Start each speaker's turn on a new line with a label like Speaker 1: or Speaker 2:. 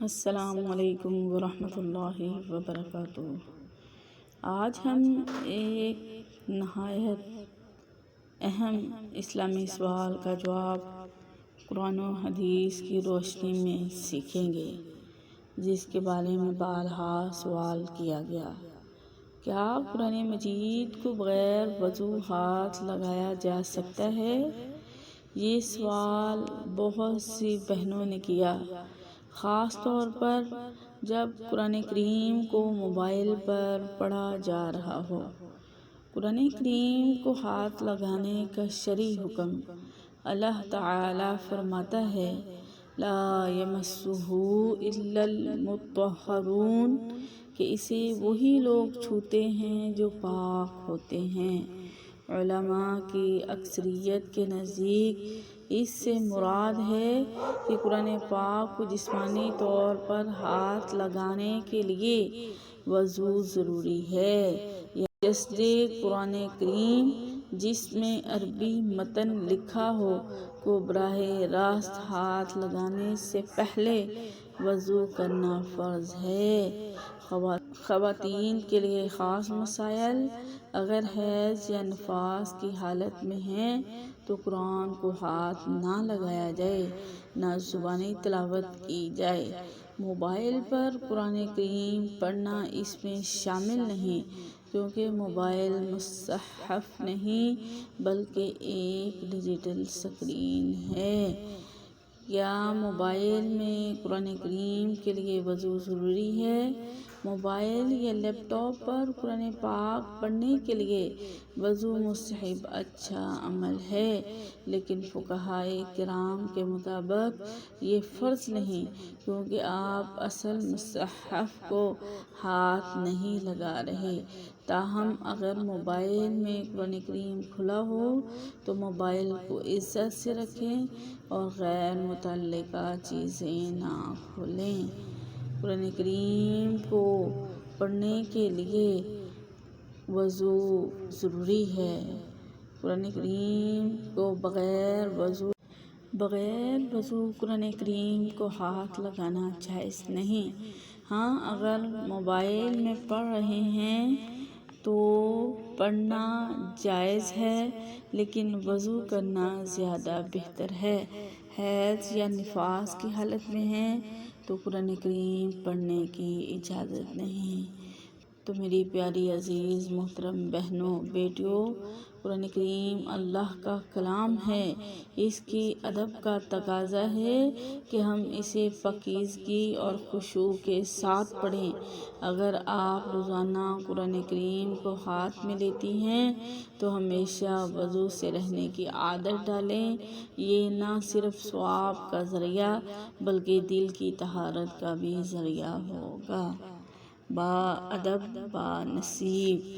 Speaker 1: السلام علیکم ورحمۃ اللہ وبرکاتہ۔ آج ہم ایک نہایت اہم اسلامی سوال کا جواب قرآن و حدیث کی روشنی میں سیکھیں گے، جس کے بارے میں بارہا سوال کیا گیا۔ کیا قرآن مجید کو بغیر وضو ہاتھ لگایا جا سکتا ہے؟ یہ سوال بہت سی بہنوں نے کیا، خاص طور پر جب قرآن کریم کو موبائل پر پڑھا جا رہا ہو۔ قرآن کریم کو ہاتھ لگانے کا شرعی حکم اللہ تعالی فرماتا ہے، لا یمسہ الا المطہرون، کہ اسے وہی لوگ چھوتے ہیں جو پاک ہوتے ہیں۔ علماء کی اکثریت کے نزدیک اس سے مراد ہے کہ قرآن پاک کو جسمانی طور پر ہاتھ لگانے کے لیے وضو ضروری ہے، جیسے قرآن کریم جس میں عربی متن لکھا ہو کو براہ راست ہاتھ لگانے سے پہلے وضو کرنا فرض ہے۔ خواتین کے لیے خاص مسائل: اگر حیض یا نفاس کی حالت میں ہیں تو قرآن کو ہاتھ نہ لگایا جائے، نہ زبانی تلاوت کی جائے۔ موبائل پر قرآن کریم پڑھنا اس میں شامل نہیں، کیونکہ موبائل مصحف نہیں بلکہ ایک ڈیجیٹل اسکرین ہے۔ کیا موبائل میں قرآن کریم کے لیے وضو ضروری ہے؟ موبائل یا لیپ ٹاپ پر قرآن پاک پڑھنے کے لیے وضو مستحب اچھا عمل ہے، لیکن فقہائے کرام کے مطابق یہ فرض نہیں، کیونکہ آپ اصل مصحف کو ہاتھ نہیں لگا رہے۔ تاہم اگر موبائل میں قرآن کریم کھلا ہو تو موبائل کو عزت سے رکھیں اور غیر متعلقہ چیزیں نہ کھولیں۔ قرآن کریم کو پڑھنے کے لیے وضو ضروری ہے۔ قرآن کریم کو بغیر وضو قرآن کریم کو ہاتھ لگانا جائز نہیں۔ ہاں، اگر موبائل میں پڑھ رہے ہیں تو پڑھنا جائز ہے، لیکن وضو کرنا زیادہ بہتر ہے۔ حیض یا نفاس کی حالت میں ہیں تو قرآن کریم پڑھنے کی اجازت نہیں۔ تو میری پیاری عزیز محترم بہنوں بیٹیوں، قرآن کریم اللہ کا کلام ہے، اس کی ادب کا تقاضا ہے کہ ہم اسے پاکیزگی اور خشوع کے ساتھ پڑھیں۔ اگر آپ روزانہ قرآن کریم کو ہاتھ میں لیتی ہیں تو ہمیشہ وضو سے رہنے کی عادت ڈالیں۔ یہ نہ صرف ثواب کا ذریعہ بلکہ دل کی طہارت کا بھی ذریعہ ہوگا۔ با ادب با نصیب۔